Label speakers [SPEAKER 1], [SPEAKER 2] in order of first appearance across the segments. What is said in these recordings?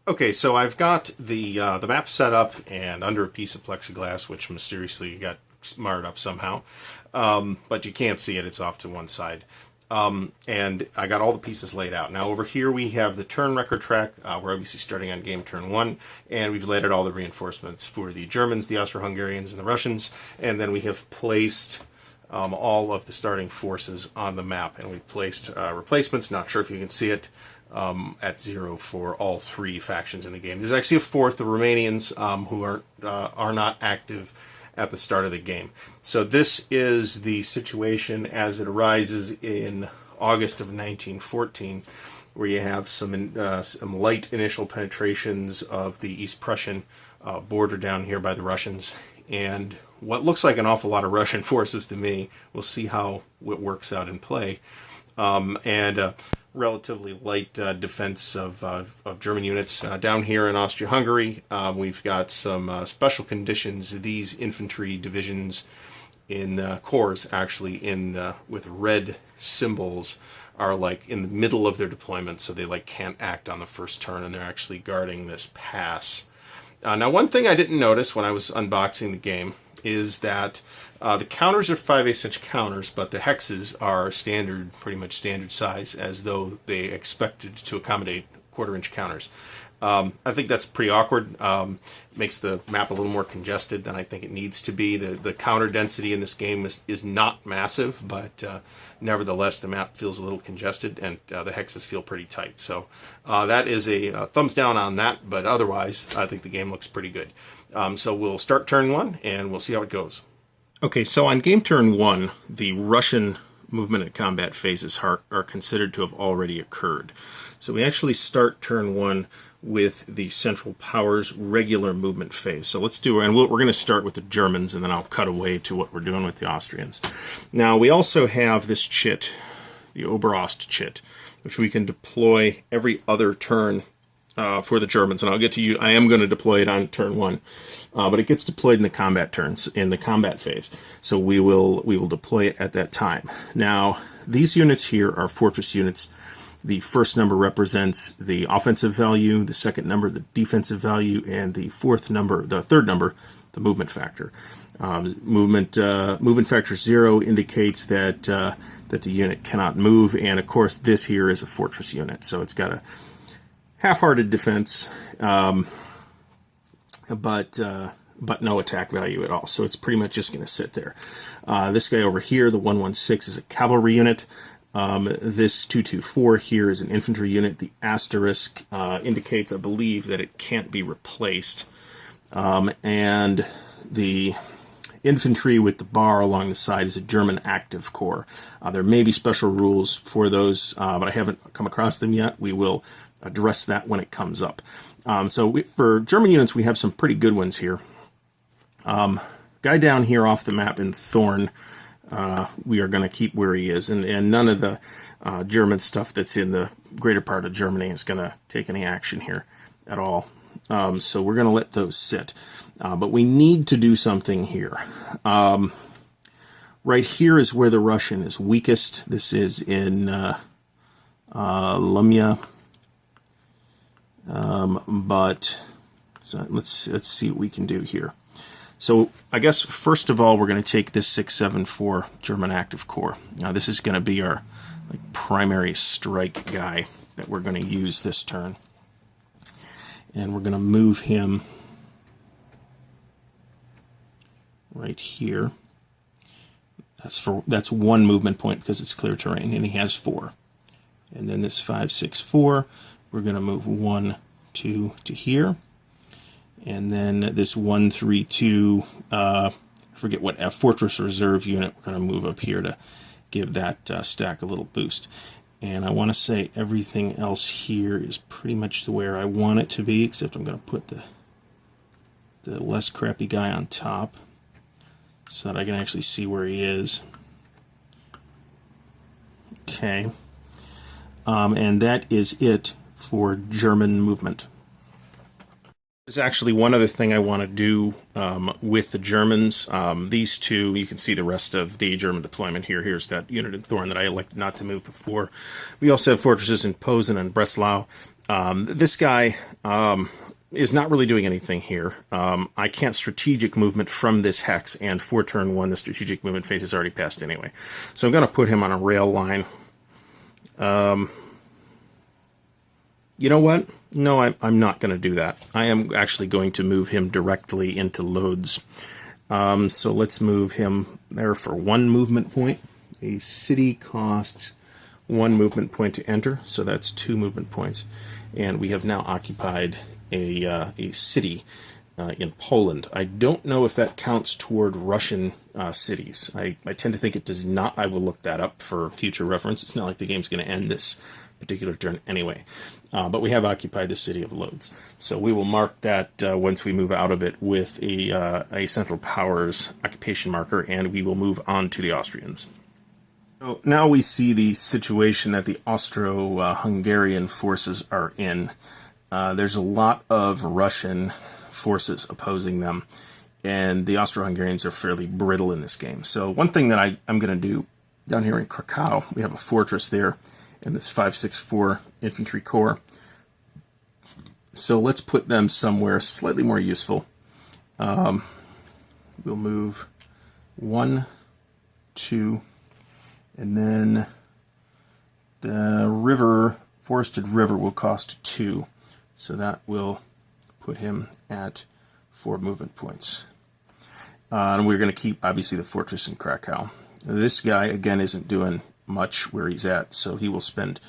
[SPEAKER 1] Okay, so I've got the map set up and under a piece of plexiglass, which mysteriously got marred up somehow, but you can't see it. It's off to one side. And I got all the pieces laid out. Now over here we have the turn record track. We're obviously starting on game turn 1, and we've laid out all the reinforcements for the Germans, the Austro-Hungarians, and the Russians, and then we have placed all of the starting forces on the map, and we've placed replacements. Not sure if you can see it. At 0 for all 3 factions in the game. There's actually a 4th, the Romanians, who are not active at the start of the game. So this is the situation as it arises in August of 1914, where you have some light initial penetrations of the East Prussian border down here by the Russians, and what looks like an awful lot of Russian forces to me. We'll see how it works out in play. And relatively light defense of German units. Down here in Austria-Hungary, we've got some special conditions. These infantry divisions in corps, actually, with red symbols, are like in the middle of their deployment, so they can't act on the first turn, and they're actually guarding this pass. Now, one thing I didn't notice when I was unboxing the game is that the counters are 5/8 inch counters, but the hexes are standard, pretty much standard size, as though they expected to accommodate 1/4 inch counters. I think that's pretty awkward. Makes the map a little more congested than I think it needs to be. The counter density in this game is not massive, but nevertheless the map feels a little congested, and the hexes feel pretty tight. So that is a thumbs down on that, but otherwise I think the game looks pretty good. So we'll start turn 1 and we'll see how it goes. Okay, so on game turn 1, the Russian movement and combat phases are considered to have already occurred. So we actually start turn 1 with the Central Powers regular movement phase. So let's do, and we're going to start with the Germans, and then I'll cut away to what we're doing with the Austrians. Now we also have this chit, the Oberost chit, which we can deploy every other turn for the Germans, and I'll get to you. I am going to deploy it on turn 1, but it gets deployed in the combat turns, in the combat phase. So we will deploy it at that time. Now these units here are fortress units. The first number represents the offensive value, the second number the defensive value, and the third number the movement factor. Movement factor 0 indicates that the unit cannot move, and of course this here is a fortress unit, so it's got a half-hearted defense, but no attack value at all. So it's pretty much just going to sit there. This guy over here, the 116, is a cavalry unit. This 224 here is an infantry unit. The asterisk indicates, I believe, that it can't be replaced. And the infantry with the bar along the side is a German active corps. There may be special rules for those, but I haven't come across them yet. We will address that when it comes up. For German units, we have some pretty good ones here. Guy down here off the map in Thorn, we are going to keep where he is, and none of the German stuff that's in the greater part of Germany is going to take any action here at all. So we're going to let those sit. But we need to do something here. Right here is where the Russian is weakest. This is in Lumia. But so let's see what we can do here. So I guess first of all we're going to take this 674 German active corps. Now this is going to be our primary strike guy that we're going to use this turn, and we're going to move him right here. That's 1 movement point because it's clear terrain, and he has 4. And then this 564. We're going to move 1, 2 to here, and then this 132, I forget what Fortress Reserve unit, we're going to move up here to give that stack a little boost. And I want to say everything else here is pretty much the way I want it to be, except I'm going to put the less crappy guy on top so that I can actually see where he is. Okay, and that is it for German movement. There's actually one other thing I want to do with the Germans. These two, you can see the rest of the German deployment here. Here's that unit in Thorn that I elected not to move before. We also have fortresses in Posen and Breslau. This guy is not really doing anything here. I can't strategic movement from this hex, and for turn 1, the strategic movement phase is already passed anyway. So I'm going to put him on a rail line. You know what? No, I'm not going to do that. I am actually going to move him directly into loads. So let's move him there for 1 movement point. A city costs 1 movement point to enter, so that's 2 movement points. And we have now occupied a city in Poland. I don't know if that counts toward Russian cities. I tend to think it does not. I will look that up for future reference. It's not like the game's going to end this particular turn anyway. But we have occupied the city of Lodz. So we will mark that once we move out of it with a Central Powers occupation marker, and we will move on to the Austrians. So now we see the situation that the Austro-Hungarian forces are in. There's a lot of Russian forces opposing them, and the Austro-Hungarians are fairly brittle in this game. So one thing that I'm going to do down here in Krakow, we have a fortress there, and this 564 infantry corps. So let's put them somewhere slightly more useful. We'll move 1, 2, and then the river, forested river, will cost 2. So that will put him at 4 movement points. And we're going to keep, obviously, the fortress in Krakow. This guy, again, isn't doing much where he's at, so he will spend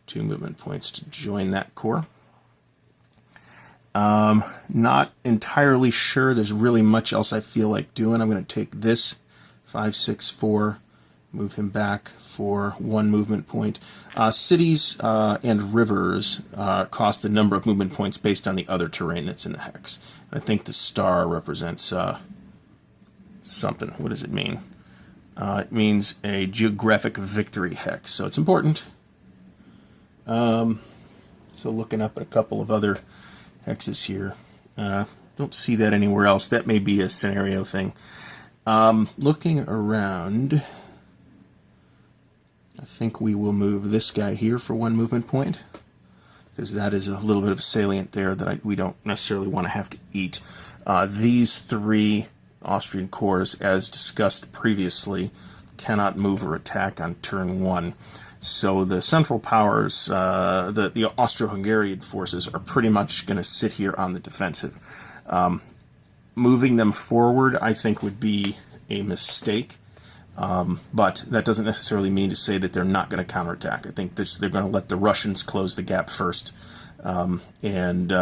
[SPEAKER 1] 2 movement points to join that corps. Not entirely sure there's really much else I feel like doing. I'm going to take this 564, move him back for 1 movement point. Cities and rivers cost the number of movement points based on the other terrain that's in the hex. I think the star represents something. What does it mean? It means a geographic victory hex, so it's important. So looking up at a couple of other hexes here. Don't see that anywhere else. That may be a scenario thing. Looking around, I think we will move this guy here for 1 movement point, because that is a little bit of a salient there that we don't necessarily want to have to eat. These 3 Austrian corps, as discussed previously, cannot move or attack on turn 1. So the Central Powers, the Austro-Hungarian forces, are pretty much going to sit here on the defensive. Moving them forward, I think, would be a mistake. But that doesn't necessarily mean to say that they're not going to counterattack. I think they're going to let the Russians close the gap first, and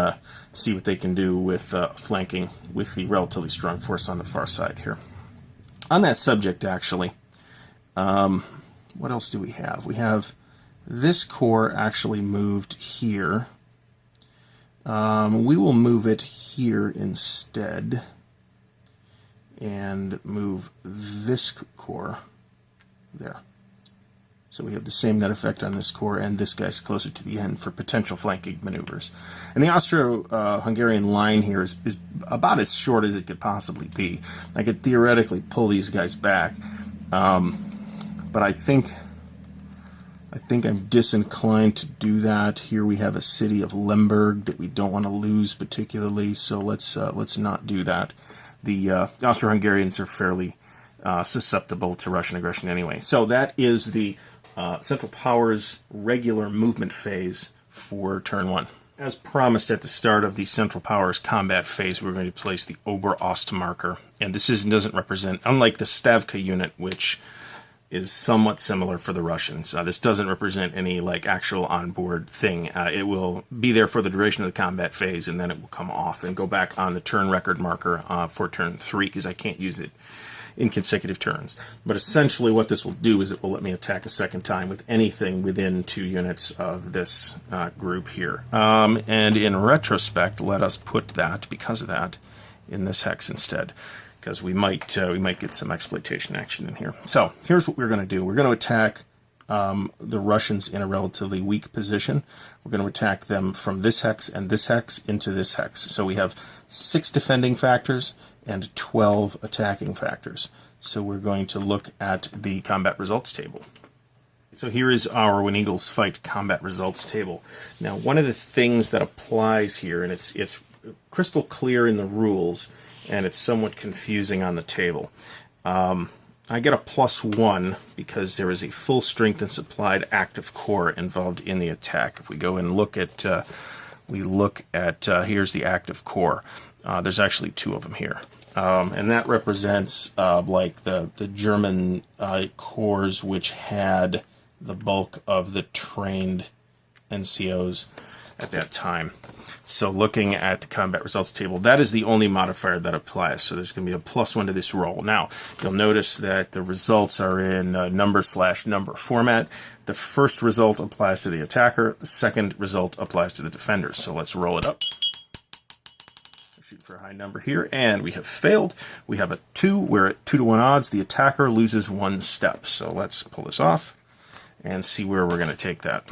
[SPEAKER 1] see what they can do with flanking with the relatively strong force on the far side here. On that subject, actually, what else do we have? We have this corps actually moved here. We will move it here instead, and move this corps there. So we have the same net effect on this corps, and this guy's closer to the end for potential flanking maneuvers. And the Austro-Hungarian line here is about as short as it could possibly be. I could theoretically pull these guys back, but I think I'm disinclined to do that. Here we have a city of Lemberg that we don't want to lose particularly, so let's not do that. The Austro-Hungarians are fairly susceptible to Russian aggression anyway. So that is the Central Powers regular movement phase for turn 1. As promised at the start of the Central Powers combat phase, we're going to place the Oberost marker. And this doesn't represent, unlike the Stavka unit, which is somewhat similar for the Russians. This doesn't represent any actual onboard thing. It will be there for the duration of the combat phase, and then it will come off and go back on the turn record marker for turn 3, because I can't use it in consecutive turns. But essentially what this will do is it will let me attack a second time with anything within 2 units of this group here. And in retrospect, let us put that, because of that, in this hex instead, because we might get some exploitation action in here. So here's what we're going to do. We're going to attack the Russians in a relatively weak position. We're going to attack them from this hex and this hex into this hex. So we have 6 defending factors and 12 attacking factors. So we're going to look at the combat results table. So here is our When Eagles Fight combat results table. Now, one of the things that applies here, and it's crystal clear in the rules, and it's somewhat confusing on the table. I get a +1 because there is a full strength and supplied active core involved in the attack. If we go and look at, here's the active core. There's actually 2 of them here. And that represents like the German corps which had the bulk of the trained NCOs at that time. So looking at the combat results table, that is the only modifier that applies. So there's going to be a +1 to this roll. Now, you'll notice that the results are in number/number format. The first result applies to the attacker. The second result applies to the defender. So let's roll it up. Shoot for a high number here, and we have failed. We have a 2. We're at 2-to-1 odds. The attacker loses 1 step. So let's pull this off and see where we're going to take that.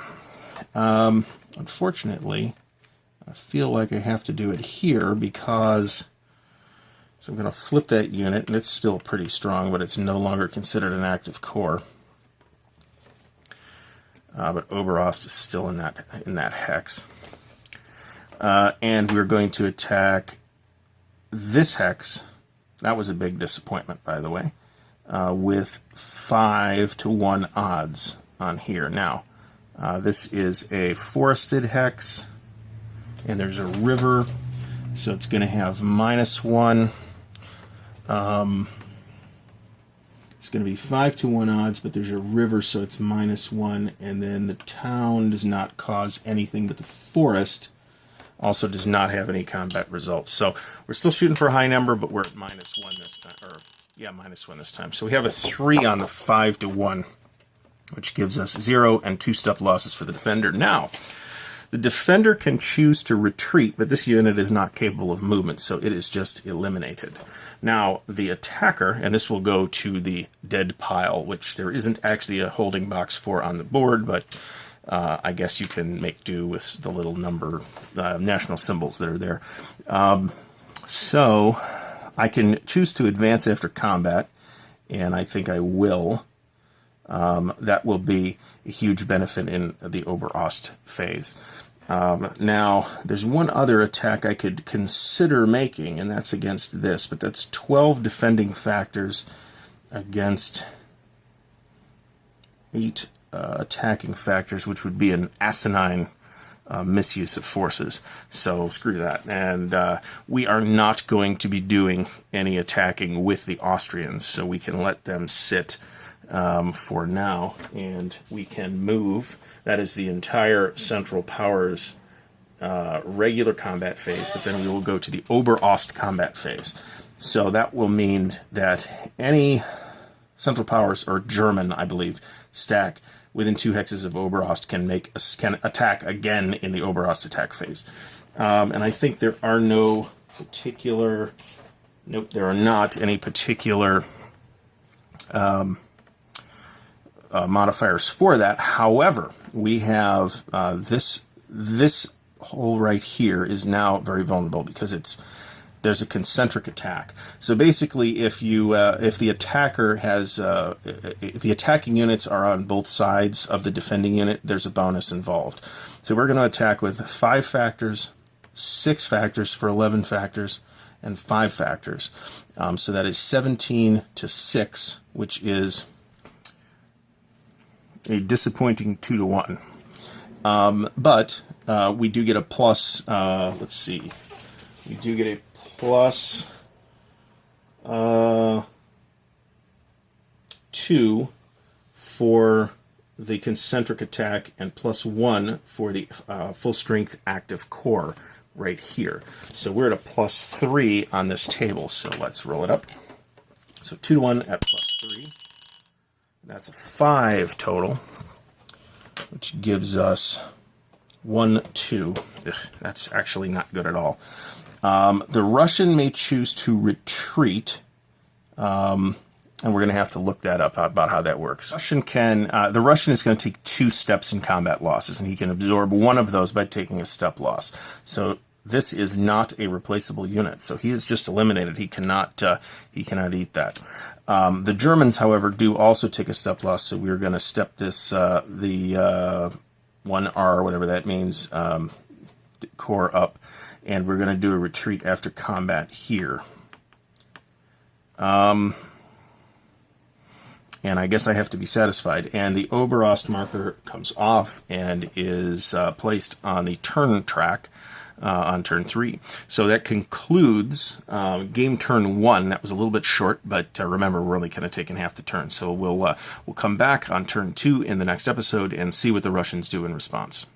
[SPEAKER 1] Unfortunately, I feel like I have to do it here because, so I'm going to flip that unit, and it's still pretty strong, but it's no longer considered an active core. But Oberost is still in that hex. And we're going to attack this hex. That was a big disappointment, by the way, with 5-to-1 odds on here. Now, this is a forested hex, and there's a river, so it's going to have -1. It's going to be 5-to-1 odds, but there's a river, so it's -1, and then the town does not cause anything, but the forest also does not have any combat results. So we're still shooting for a high number, but we're at -1 this time, -1 this time. So we have a 3 on the 5-to-1, which gives us 0 and 2-step losses for the defender. Now, the defender can choose to retreat, but this unit is not capable of movement, so it is just eliminated. Now, the attacker, and this will go to the dead pile, which there isn't actually a holding box for on the board, but I guess you can make do with the little number national symbols that are there. So I can choose to advance after combat, and I think I will. That will be a huge benefit in the Oberost phase. Now, there's one other attack I could consider making, and that's against this, but that's 12 defending factors against 8 attacking factors, which would be an asinine misuse of forces. So screw that. And we are not going to be doing any attacking with the Austrians, so we can let them sit for now, and we can move. That is the entire Central Powers regular combat phase, but then we will go to the Oberost combat phase. So that will mean that any Central Powers, or German, I believe, stack within 2 hexes of Oberost can attack again in the Oberost attack phase. And I think there are no particular... Nope, there are not any particular modifiers for that. However, we have this hole right here is now very vulnerable because there's a concentric attack. So basically, if the attacker has if the attacking units are on both sides of the defending unit, there's a bonus involved. So we're going to attack with 5 factors, 6 factors for 11 factors, and 5 factors. So that is 17 to 6, which is a disappointing 2-to-1. But we do get a plus, let's see, we do get a plus 2 for the concentric attack and +1 for the full strength active core right here. So we're at a +3 on this table, so let's roll it up. So 2-to-1 at +3. That's a 5 total, which gives us 1, 2. Ugh, that's actually not good at all. The Russian may choose to retreat, and we're going to have to look that up about how that works. The Russian is going to take 2 steps in combat losses, and he can absorb one of those by taking a step loss. So
[SPEAKER 2] this is not a replaceable unit, so he is just eliminated. He cannot eat that. The Germans, however, do also take a step loss, so we're going to step this the 1R, whatever that means, core up, and we're going to do a retreat after combat here. And I guess I have to be satisfied. And the Oberost marker comes off and is placed on the turn track on turn 3. So that concludes game turn 1. That was a little bit short, but remember, we're only kind of taking half the turn. So we'll come back on turn 2 in the next episode and see what the Russians do in response.